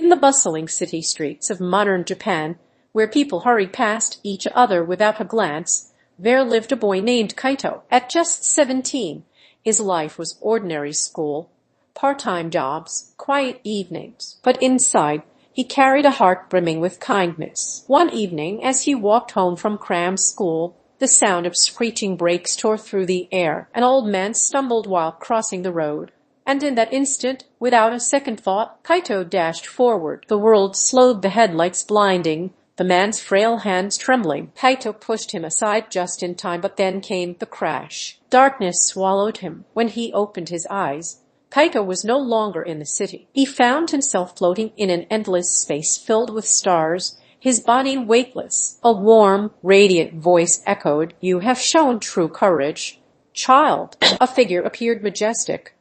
In the bustling city streets of modern Japan, where people hurried past each other without a glance, there lived a boy named Kaito. At just 17, his life was ordinary school, part-time jobs, quiet evenings. But inside, he carried a heart brimming with kindness. One evening, as he walked home from cram school, the sound of screeching brakes tore through the air. An old man stumbled while crossing the road. And in that instant, without a second thought, Kaito dashed forward. The world slowed, the headlights blinding, the man's frail hands trembling. Kaito pushed him aside just in time, but then came the crash. Darkness swallowed him. When he opened his eyes, Kaito was no longer in the city. He found himself floating in an endless space filled with stars, his body weightless. A warm, radiant voice echoed, "You have shown true courage, child." A figure appeared, majestic,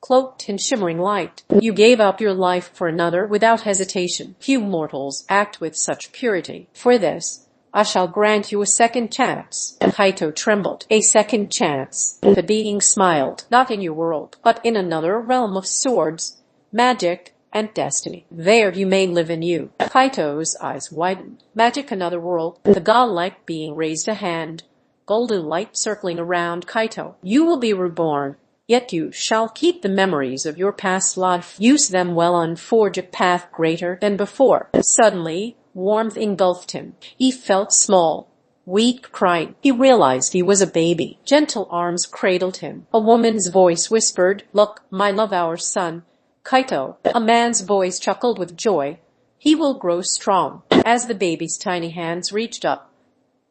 cloaked in shimmering light. "You gave up your life for another without hesitation. Few mortals act with such purity. For this, I shall grant you a second chance." Kaito trembled. "A second chance?" The being smiled. "Not in your world, but in another realm of swords, magic, and destiny. There you may live anew." Kaito's eyes widened. Magic, another world. The godlike being raised a hand, golden light circling around Kaito. "You will be reborn. Yet you shall keep the memories of your past life. Use them well and forge a path greater than before." Suddenly, warmth engulfed him. He felt small, weak, crying. He realized he was a baby. Gentle arms cradled him. A woman's voice whispered, "Look, my love, our son, Kaito." A man's voice chuckled with joy, "He will grow strong." As the baby's tiny hands reached up,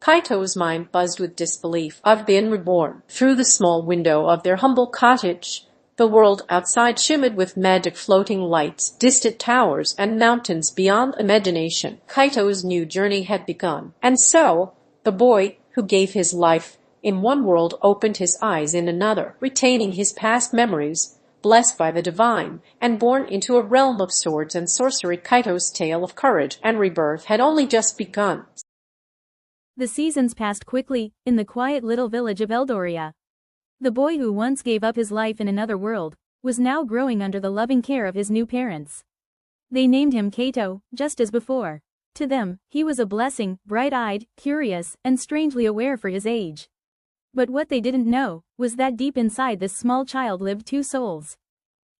Kaito's mind buzzed with disbelief. "I've been reborn." Through the small window of their humble cottage, the world outside shimmered with magic, floating lights, distant towers, and mountains beyond imagination. Kaito's new journey had begun. And so, the boy who gave his life in one world opened his eyes in another, retaining his past memories, blessed by the divine, and born into a realm of swords and sorcery. Kaito's tale of courage and rebirth had only just begun. The seasons passed quickly, in the quiet little village of Eldoria. The boy who once gave up his life in another world, was now growing under the loving care of his new parents. They named him Kaito, just as before. To them, he was a blessing, bright-eyed, curious, and strangely aware for his age. But what they didn't know, was that deep inside this small child lived two souls.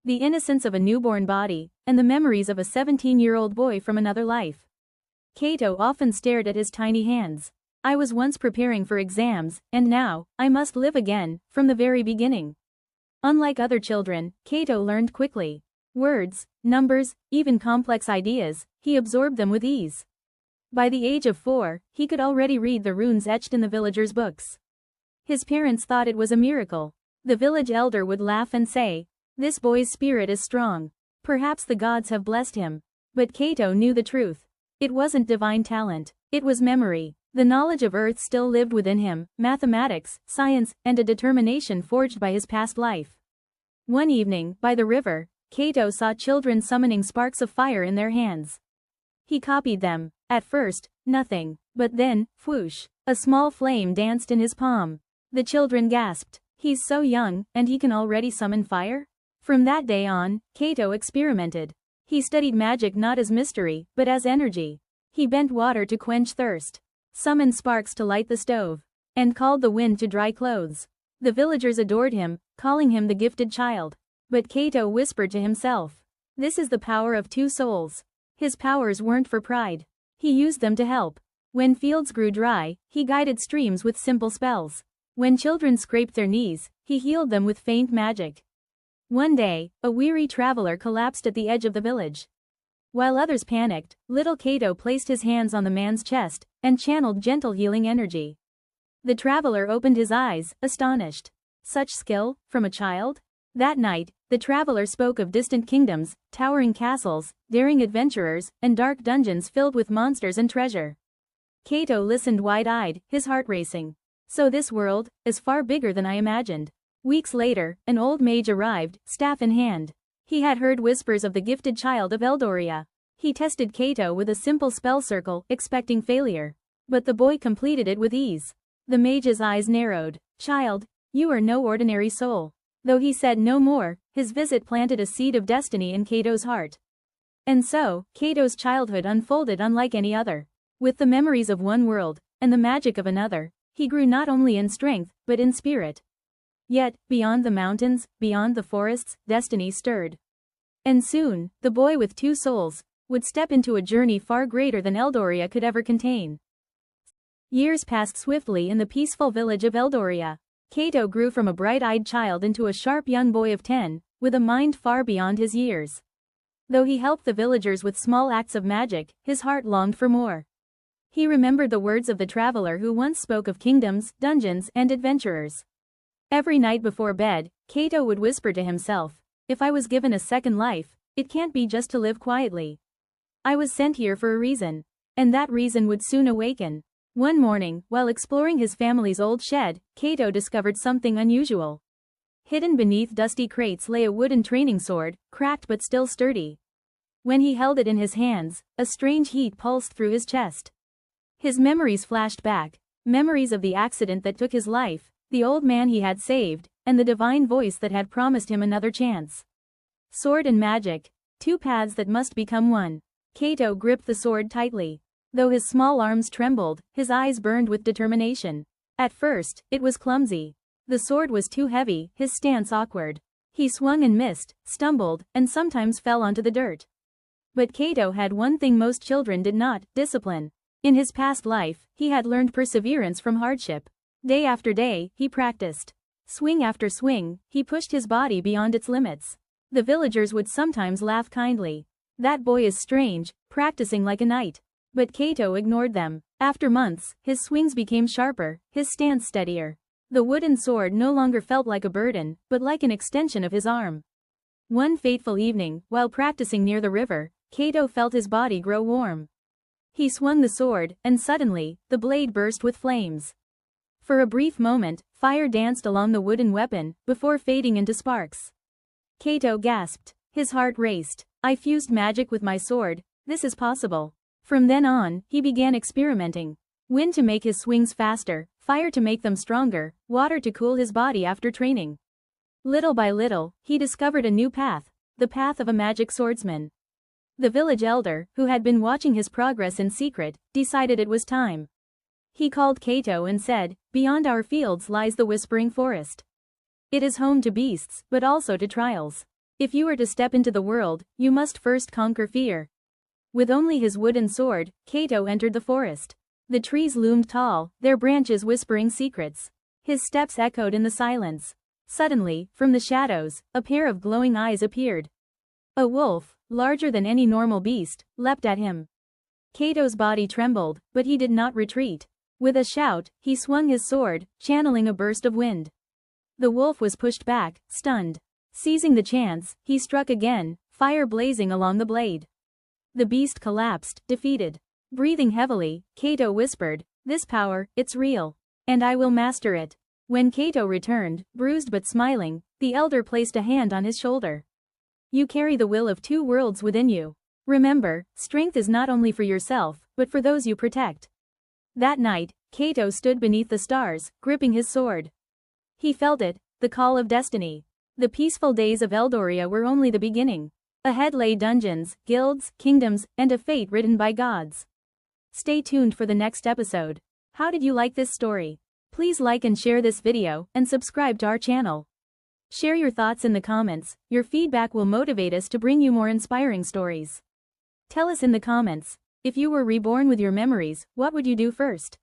The innocence of a newborn body, and the memories of a 17-year-old boy from another life. Kaito often stared at his tiny hands. "I was once preparing for exams, and now, I must live again, from the very beginning." Unlike other children, Kaito learned quickly. Words, numbers, even complex ideas, he absorbed them with ease. By the age of 4, he could already read the runes etched in the villagers' books. His parents thought it was a miracle. The village elder would laugh and say, "This boy's spirit is strong. Perhaps the gods have blessed him." But Kaito knew the truth. It wasn't divine talent, it was memory. The knowledge of Earth still lived within him, mathematics, science, and a determination forged by his past life. One evening, by the river, Kaito saw children summoning sparks of fire in their hands. He copied them. At first, nothing. But then, whoosh, a small flame danced in his palm. The children gasped. "He's so young, and he can already summon fire?" From that day on, Kaito experimented. He studied magic not as mystery, but as energy. He bent water to quench thirst, summoned sparks to light the stove, and called the wind to dry clothes. The villagers adored him, calling him the gifted child. But Kaito whispered to himself, "This is the power of two souls." His powers weren't for pride. He used them to help. When fields grew dry, he guided streams with simple spells. When children scraped their knees, he healed them with faint magic. One day, a weary traveler collapsed at the edge of the village. While others panicked, little Kaito placed his hands on the man's chest, and channeled gentle healing energy. The traveler opened his eyes, astonished. Such skill, from a child? That night, the traveler spoke of distant kingdoms, towering castles, daring adventurers, and dark dungeons filled with monsters and treasure. Kaito listened wide-eyed, his heart racing. So this world is far bigger than I imagined. Weeks later, an old mage arrived, staff in hand. He had heard whispers of the gifted child of Eldoria. He tested Kaito with a simple spell circle, expecting failure. But the boy completed it with ease. The mage's eyes narrowed. "Child, you are no ordinary soul." Though he said no more, his visit planted a seed of destiny in Kaito's heart. And so, Kato's childhood unfolded unlike any other. With the memories of one world, and the magic of another, he grew not only in strength, but in spirit. Yet, beyond the mountains, beyond the forests, destiny stirred. And soon, the boy with two souls would step into a journey far greater than Eldoria could ever contain. Years passed swiftly in the peaceful village of Eldoria. Kato grew from a bright-eyed child into a sharp young boy of 10, with a mind far beyond his years. Though he helped the villagers with small acts of magic, his heart longed for more. He remembered the words of the traveler who once spoke of kingdoms, dungeons, and adventurers. Every night before bed, Kato would whisper to himself, "If I was given a second life, it can't be just to live quietly. I was sent here for a reason. And that reason would soon awaken." One morning, while exploring his family's old shed, Kato discovered something unusual. Hidden beneath dusty crates lay a wooden training sword, cracked but still sturdy. When he held it in his hands, a strange heat pulsed through his chest. His memories flashed back, memories of the accident that took his life, the old man he had saved, and the divine voice that had promised him another chance. Sword and magic, two paths that must become one. Kato gripped the sword tightly. Though his small arms trembled, his eyes burned with determination. At first, it was clumsy. The sword was too heavy, his stance awkward. He swung and missed, stumbled, and sometimes fell onto the dirt. But Kato had one thing most children did not: discipline. In his past life, he had learned perseverance from hardship. Day after day, he practiced. Swing after swing, he pushed his body beyond its limits. The villagers would sometimes laugh kindly. "That boy is strange, practicing like a knight." But Kato ignored them. After months, his swings became sharper, his stance steadier. The wooden sword no longer felt like a burden, but like an extension of his arm. One fateful evening, while practicing near the river, Kato felt his body grow warm. He swung the sword, and suddenly, the blade burst with flames. For a brief moment, fire danced along the wooden weapon, before fading into sparks. Kato gasped. His heart raced. "I fused magic with my sword, this is possible." From then on, he began experimenting. Wind to make his swings faster, fire to make them stronger, water to cool his body after training. Little by little, he discovered a new path, the path of a magic swordsman. The village elder, who had been watching his progress in secret, decided it was time. He called Kato and said, "Beyond our fields lies the Whispering Forest. It is home to beasts, but also to trials. If you are to step into the world, you must first conquer fear." With only his wooden sword, Kato entered the forest. The trees loomed tall, their branches whispering secrets. His steps echoed in the silence. Suddenly, from the shadows, a pair of glowing eyes appeared. A wolf, larger than any normal beast, leapt at him. Kato's body trembled, but he did not retreat. With a shout, he swung his sword, channeling a burst of wind. The wolf was pushed back, stunned. Seizing the chance, he struck again, fire blazing along the blade. The beast collapsed, defeated. Breathing heavily, Kato whispered, "This power, it's real. And I will master it." When Kato returned, bruised but smiling, the elder placed a hand on his shoulder. "You carry the will of two worlds within you. Remember, strength is not only for yourself, but for those you protect." That night, Kato stood beneath the stars, gripping his sword. He felt it, the call of destiny. The peaceful days of Eldoria were only the beginning. Ahead lay dungeons, guilds, kingdoms, and a fate written by gods. Stay tuned for the next episode. How did you like this story? Please like and share this video, and subscribe to our channel. Share your thoughts in the comments. Your feedback will motivate us to bring you more inspiring stories. Tell us in the comments, if you were reborn with your memories, what would you do first?